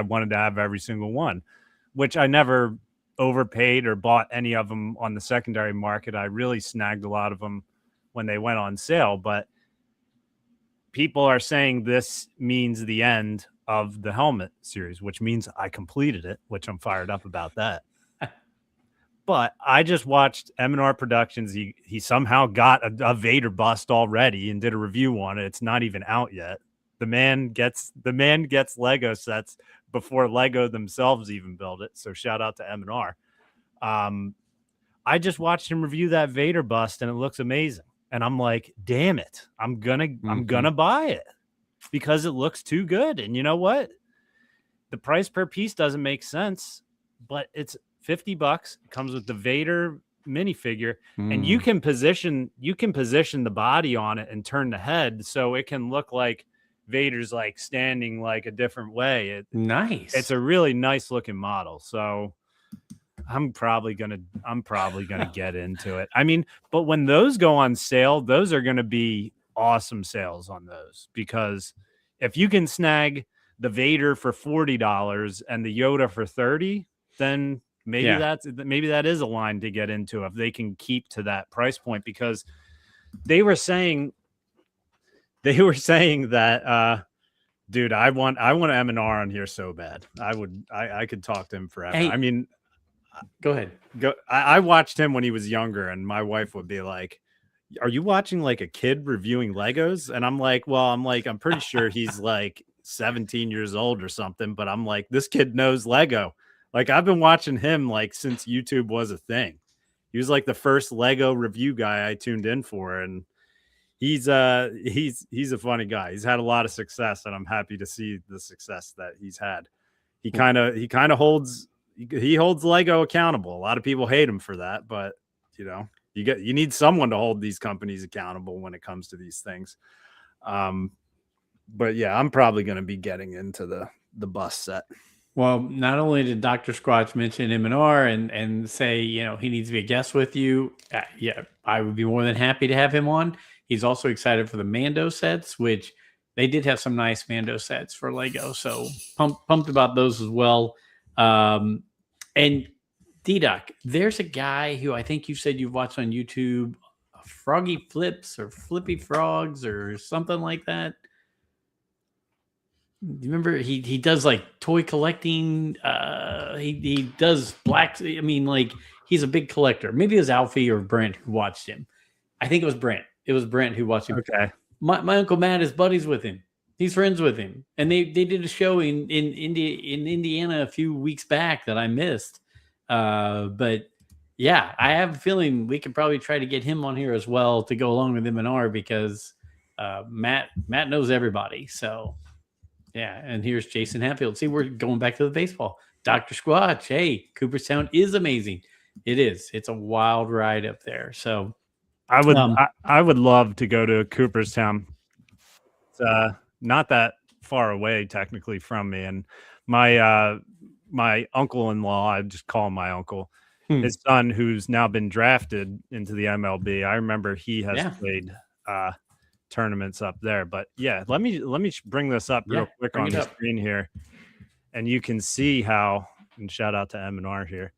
wanted to have every single one, which I never overpaid or bought any of them on the secondary market. I really snagged a lot of them when they went on sale, but people are saying this means the end of the helmet series, which means I completed it, which I'm fired up about that. But I just watched M&R Productions. He somehow got a Vader bust already and did a review on it. It's not even out yet. The man gets Lego sets before Lego themselves even build it. So shout out to M&R. I just watched him review that Vader bust and it looks amazing. And I'm like, damn it. I'm gonna buy it because it looks too good. And you know what? The price per piece doesn't make sense, but it's $50. It comes with the Vader minifigure, and you can position the body on it and turn the head so it can look like Vader's like standing like a different way. Nice. It's a really nice looking model. So I'm probably gonna get into it. I mean, but when those go on sale, those are gonna be awesome sales on those, because if you can snag the Vader for $40 and the Yoda for $30, then maybe that is a line to get into if they can keep to that price point, because they were saying that dude, I want M&R on here so bad. I could talk to him forever. Hey, I mean, go ahead. I watched him when he was younger, and my wife would be like, are you watching like a kid reviewing Legos? And I'm like, well, I'm pretty sure he's like 17 years old or something, but I'm like, this kid knows Lego. Like, I've been watching him like since YouTube was a thing. He was like the first Lego review guy I tuned in for, and he's a funny guy. He's had a lot of success, and I'm happy to see the success that he's had. He kind of holds Lego accountable. A lot of people hate him for that, but you know, you need someone to hold these companies accountable when it comes to these things. But yeah, I'm probably going to be getting into the bus set. Well, not only did Dr. Squatch mention M&R and say, you know, he needs to be a guest with you. Yeah, I would be more than happy to have him on. He's also excited for the Mando sets, which they did have some nice Mando sets for Lego. So pumped about those as well. And D-Doc, there's a guy who I think you said you've watched on YouTube, Froggy Flips or Flippy Frogs or something like that. You remember he does like toy collecting. He does black. I mean, like, he's a big collector. Maybe it was Alfie or Brent who watched him. I think it was Brent. It was Brent who watched him. Okay. My Uncle Matt is buddies with him. He's friends with him. And they did a show in Indiana a few weeks back that I missed. But yeah, I have a feeling we could probably try to get him on here as well to go along with M&R, because Matt knows everybody. So yeah, and here's Jason Hatfield. See, we're going back to the baseball. Dr. Squatch, hey, Cooperstown is amazing. It is. It's a wild ride up there. So I would love to go to Cooperstown. It's not that far away technically from me, and my uncle-in-law, I just call him my uncle, his son, who's now been drafted into the MLB. I remember he has played tournaments up there. But yeah, let me bring this up real quick on the screen here, and you can see how. And shout out to M&R here.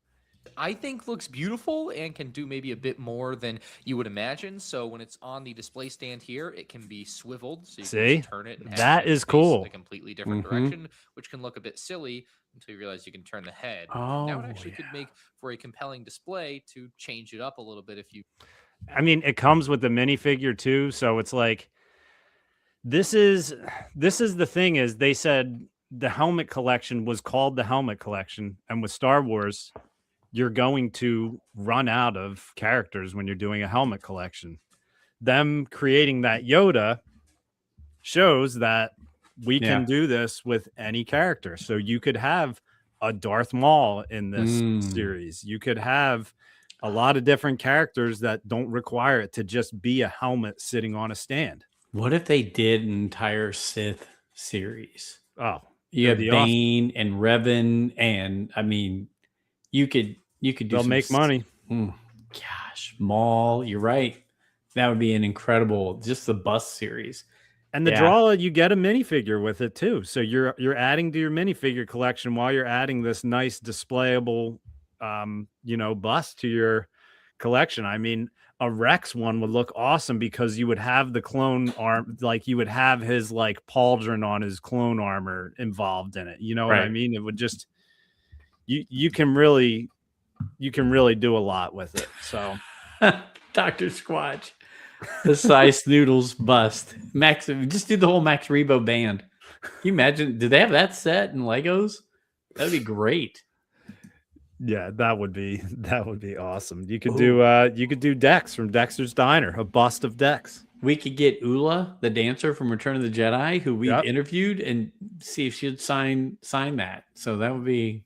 I think looks beautiful and can do maybe a bit more than you would imagine. So when it's on the display stand here, it can be swiveled, so you can just turn it and have that is cool. A completely different direction, which can look a bit silly until you realize you can turn the head. Now it actually could make for a compelling display to change it up a little bit if you. I mean, it comes with the minifigure too, so it's like this is the thing, is they said the helmet collection was called the helmet collection, and with Star Wars, you're going to run out of characters when you're doing a helmet collection. Them creating that Yoda shows that we can do this with any character. So you could have a Darth Maul in this series. You could have a lot of different characters that don't require it to just be a helmet sitting on a stand. What if they did an entire Sith series? Oh, you have Bane and Revan, and I mean, you could do. They'll make money. Gosh, Maul. You're right. That would be an incredible, just the bus series. And the draw, you get a minifigure with it too. So you're adding to your minifigure collection while you're adding this nice displayable, bust to your collection. I mean, a Rex one would look awesome because you would have the clone arm, like you would have his like pauldron on his clone armor involved in it. You know what I mean? It would just, you can really you can really do a lot with it. So Dr. Squatch, the Sice Noodles bust. Max, just do the whole Max Rebo band. Can you imagine? Do they have that set in Legos? That'd be great. Yeah, that would be awesome. You could do Dex from Dexter's Diner, a bust of Dex. We could get Ula, the dancer from Return of the Jedi, who we've interviewed, and see if she'd sign that. So that would be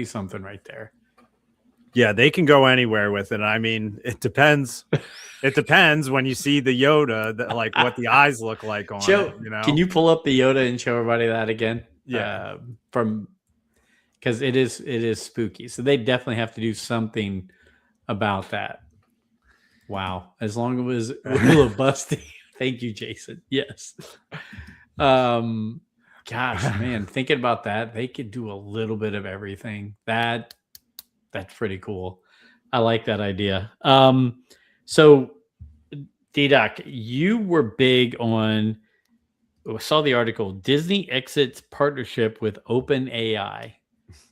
something right there. Yeah, they can go anywhere with it. I mean, it depends. It depends when you see the Yoda, like what the eyes look like on it. You know, can you pull up the Yoda and show everybody that again? Yeah, because it is spooky. So they definitely have to do something about that. Wow, as long as it was Ula busty. Thank you, Jason. Yes. Gosh, man, thinking about that, they could do a little bit of everything. That's pretty cool. I like that idea. So D-Doc, you were big on, I saw the article, Disney exits partnership with OpenAI.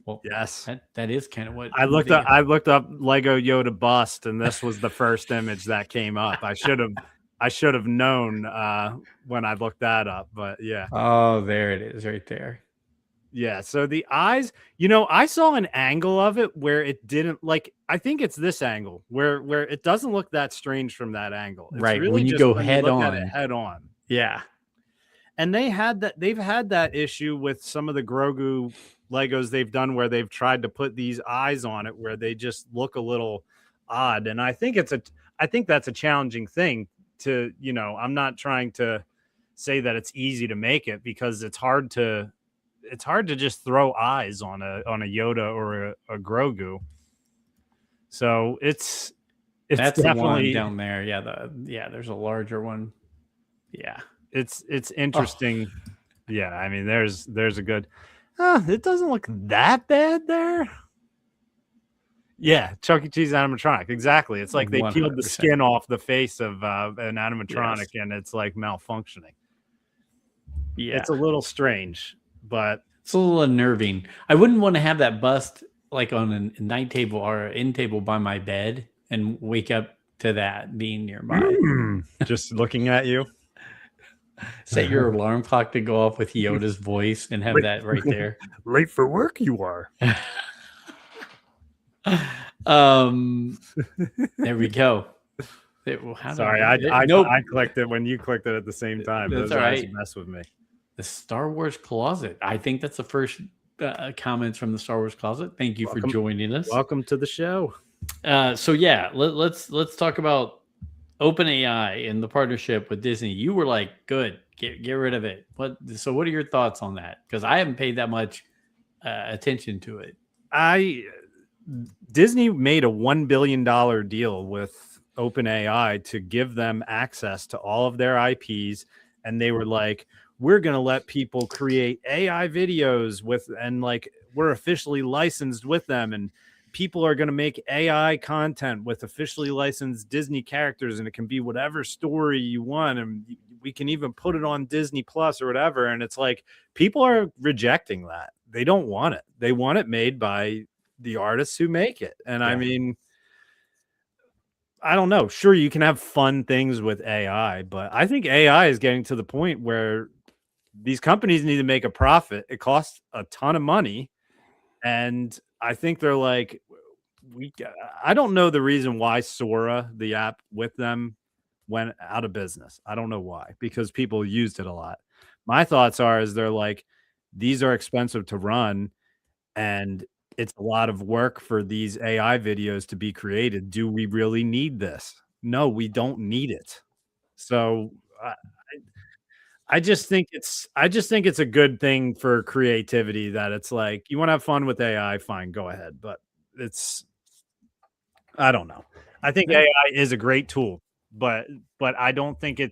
Well, yes, that is kind of what I looked up. I looked up Lego Yoda bust, and this was the first image that came up. I should have known when I looked that up, but yeah. Oh, there it is, right there. Yeah. So the eyes, I saw an angle of it where it didn't I think it's this angle where it doesn't look that strange from that angle. It's right. Really when you go head on. Head on. Yeah. And they've had that issue with some of the Grogu Legos they've done where they've tried to put these eyes on it where they just look a little odd. And I think that's a challenging thing to, I'm not trying to say that it's easy to make it because it's hard to just throw eyes on a Yoda or a Grogu. So that's definitely the one down there. Yeah, there's a larger one. Yeah. It's interesting. Oh. Yeah, I mean there's a good it doesn't look that bad there. Yeah, Chuck E. Cheese animatronic. Exactly. It's like they 100%. Peeled the skin off the face of an animatronic and it's like malfunctioning. Yeah. It's a little strange, but it's a little unnerving. I wouldn't want to have that bust like on a night table or an end table by my bed and wake up to that being nearby. Just looking at you. Set your alarm clock to go off with Yoda's voice and have that right there. Late for work you are. There we go. Sorry, I clicked it when you clicked it at the same time. That's all right. Mess with me. The Star Wars Closet. I think that's the first comments from the Star Wars Closet. Thank you for joining us. Welcome to the show. So yeah, let's talk about OpenAI and the partnership with Disney. You were like, good, get rid of it. What are your thoughts on that? Because I haven't paid that much attention to it. Disney made a $1 billion deal with OpenAI to give them access to all of their IPs, and they were like, we're going to let people create AI videos we're officially licensed with them, and people are going to make AI content with officially licensed Disney characters, and it can be whatever story you want, and we can even put it on Disney Plus or whatever. And it's like people are rejecting that. They don't want it. They want it made by the artists who make it. And I mean, I don't know. Sure, you can have fun things with AI, but I think AI is getting to the point where these companies need to make a profit. It costs a ton of money. And I think they're like, I don't know the reason why Sora, the app with them, went out of business. I don't know why, because people used it a lot. My thoughts is they're like, these are expensive to run and it's a lot of work for these AI videos to be created. Do we really need this? No, we don't need it. So I just think it's a good thing for creativity that it's like, you want to have fun with AI, fine, go ahead. But I don't know. I think AI is a great tool, but I don't think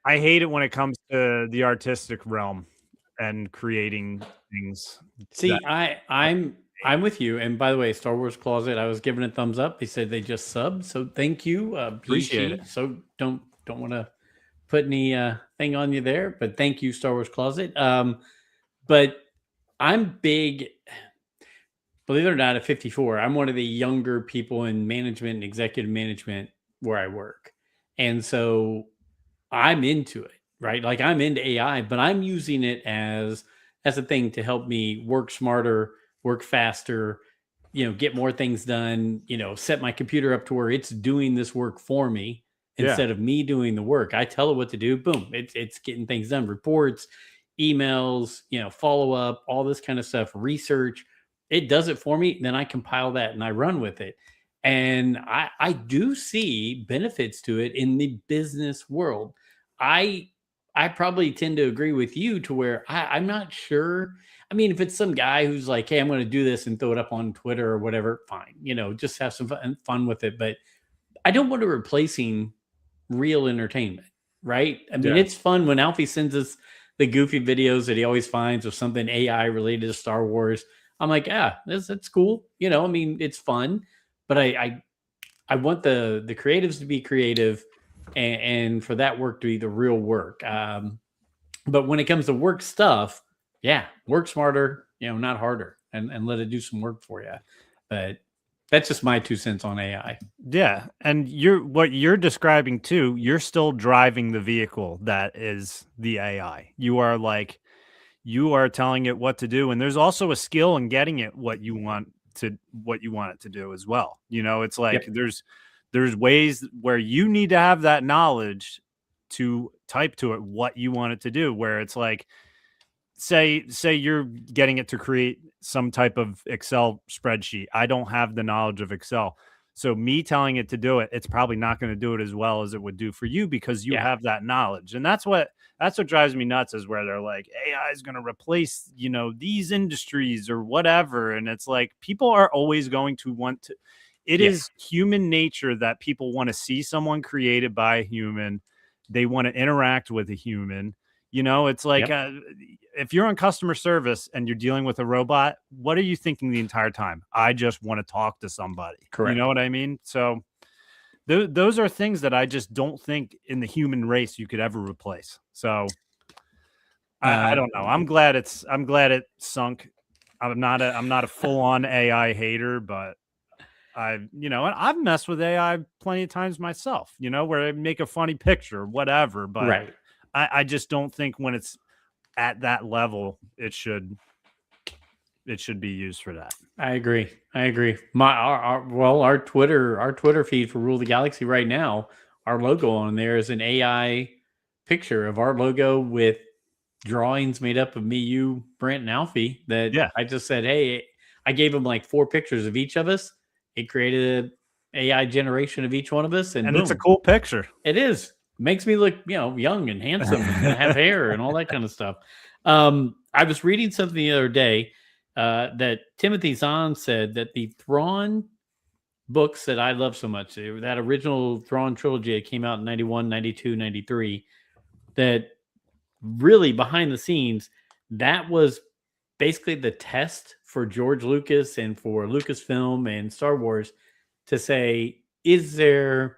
I hate it when it comes to the artistic realm and creating things. See, I'm with you. And by the way, Star Wars Closet, I was giving a thumbs up. They said they just subbed, so thank you. Appreciate it. So don't want to put any thing on you there, but thank you, Star Wars Closet. But I'm big. believe it or not, at 54, I'm one of the younger people in management and executive management where I work. And so I'm into it, right? Like I'm into AI, but I'm using it as a thing to help me work smarter, work faster, get more things done, set my computer up to where it's doing this work for me Yeah. instead of me doing the work. I tell it what to do, boom, it's getting things done, reports, emails, follow up, all this kind of stuff, research. It does it for me. Then I compile that and I run with it. And I do see benefits to it in the business world. I I probably tend to agree with you to where I'm not sure. I mean, if it's some guy who's like, hey, I'm going to do this and throw it up on Twitter or whatever, fine, just have some fun with it. But I don't want to replacing real entertainment, right? I mean, Yeah. it's fun when Alfie sends us the goofy videos that he always finds of something AI related to Star Wars. I'm like, that's cool. I mean, it's fun, but I want the creatives to be creative and for that work to be the real work. But when it comes to work stuff, yeah, work smarter, not harder, and let it do some work for you. But that's just my 2 cents on AI. Yeah, and what you're describing too, you're still driving the vehicle that is the AI. You are telling it what to do, and there's also a skill in getting it what you want it to do as well. It's like Yep. there's ways where you need to have that knowledge to type to it what you want it to do, where it's like say you're getting it to create some type of Excel spreadsheet. I don't have the knowledge of Excel. So me telling it to do it, it's probably not going to do it as well as it would do for you because you Yeah. have that knowledge. And that's what drives me nuts is where they're like AI is going to replace, these industries or whatever. And it's like people are always going to want to. It Yeah. is human nature that people want to see someone created by a human. They want to interact with a human. It's like Yep. if you're on customer service and you're dealing with a robot, what are you thinking the entire time? I just want to talk to somebody. Correct. You know what I mean? So those are things that I just don't think in the human race you could ever replace. So I don't know. I'm glad it sunk. I'm not a full on AI hater, but and I've messed with AI plenty of times myself, where I make a funny picture, whatever. But Right. I just don't think when it's at that level, it should be used for that. I agree. Our Twitter feed for Rule the Galaxy right now, our logo on there is an AI picture of our logo with drawings made up of me, you, Brent, and Alfie. That I just said, hey, I gave them like 4 pictures of each of us. It created an AI generation of each one of us, and boom, it's a cool picture. It is. Makes me look, young and handsome and have hair and all that kind of stuff. I was reading something the other day that Timothy Zahn said that the Thrawn books that I love so much, that original Thrawn trilogy that came out in 91, 92, 93, that really behind the scenes, that was basically the test for George Lucas and for Lucasfilm and Star Wars to say, is there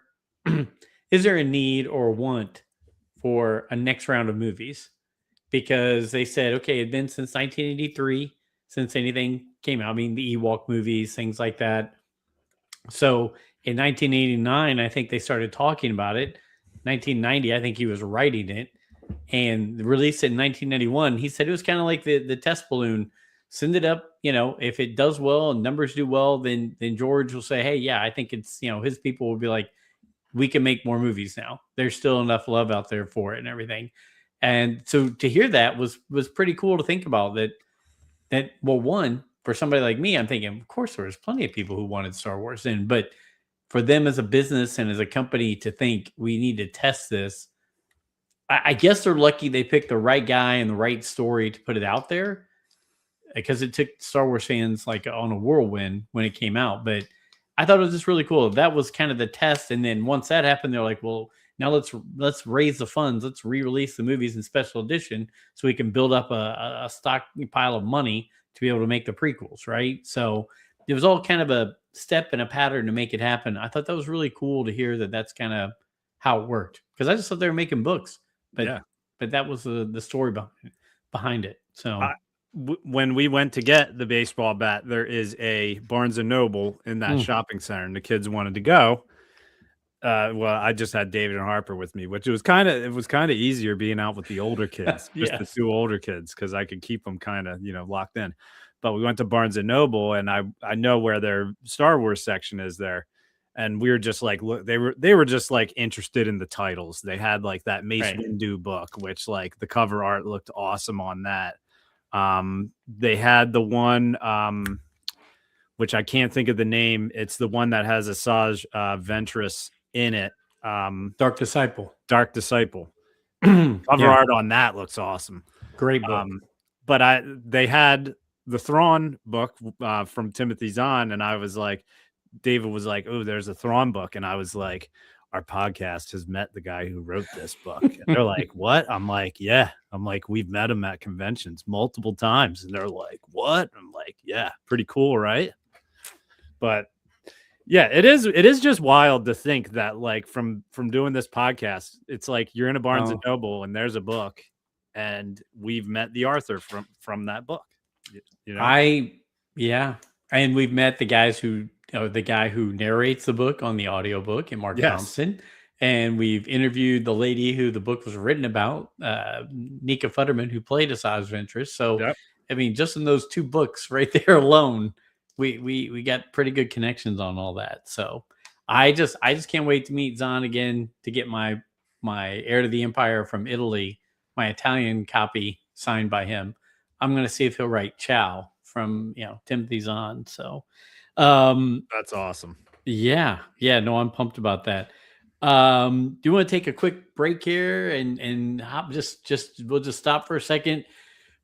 is there a need or want for a next round of movies? Because they said, okay, it'd been since 1983 since anything came out. I mean, the Ewok movies, things like that. So in 1989, I think they started talking about it. 1990, I think he was writing it and released it in 1991. He said it was kind of like the test balloon. Send it up, if it does well and numbers do well, then George will say, hey, yeah, I think it's, his people will be like, we can make more movies now. There's still enough love out there for it and everything. And so to hear that was pretty cool to think about that. Well, one, for somebody like me, I'm thinking, of course, there's plenty of people who wanted Star Wars in, but for them as a business and as a company to think we need to test this, I guess they're lucky they picked the right guy and the right story to put it out there, because it took Star Wars fans like on a whirlwind when it came out. But I thought it was just really cool. That was kind of the test. And then once that happened, they're like, well, now let's raise the funds. Let's re-release the movies in special edition so we can build up a stockpile of money to be able to make the prequels, right? So it was all kind of a step and a pattern to make it happen. I thought that was really cool to hear that that's kind of how it worked, because I just thought they were making books, but that was the story behind it. So when we went to get the baseball bat, there is a Barnes and Noble in that shopping center, and the kids wanted to go. Well, I just had David and Harper with me, which it was kind of easier being out with the older kids, just the Yes. 2 older kids, because I could keep them kind of locked in. But we went to Barnes and Noble, and I know where their Star Wars section is there, and we were just like, look, they were just like interested in the titles. They had like that Mace Windu book, which like the cover art looked awesome on that. They had the one which I can't think of the name. It's the one that has Asajj Ventress in it. Dark Disciple. Cover art on that looks awesome. Great book. But they had the Thrawn book from Timothy Zahn, and I was like, David was like, "Oh, there's a Thrawn book," and I was like, "Our podcast has met the guy who wrote this book." And they're like, "What?" I'm like, "Yeah." I'm like, "We've met him at conventions multiple times," and they're like, "What?" I'm like, "Yeah, pretty cool, right?" But yeah, it is just wild to think that like from doing this podcast, it's like you're in a Barnes and Noble and there's a book, and we've met the author from that book. And we've met the guys who the guy who narrates the book on the audiobook, and Mark Thompson, and we've interviewed the lady who the book was written about, Nika Futterman, who played Asajj Ventress. So I mean, just in those 2 books right there alone, we got pretty good connections on all that. So I just can't wait to meet Zahn again, to get my Heir to the Empire from Italy, my Italian copy signed by him. I'm going to see if he'll write Chow from Timothy Zahn. So that's awesome. Yeah. No, I'm pumped about that. Do you want to take a quick break here and hop, we'll just stop for a second,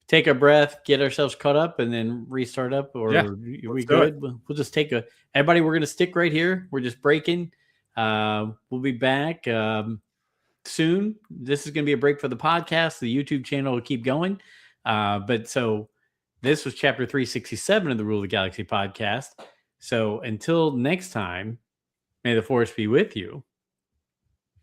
take a breath, get ourselves caught up, and then restart up? Or are we good? We'll just take everybody, we're going to stick right here. We're just breaking. We'll be back soon. This is going to be a break for the podcast. The YouTube channel will keep going. But so this was chapter 367 of the Rule of the Galaxy podcast. So until next time, may the Force be with you.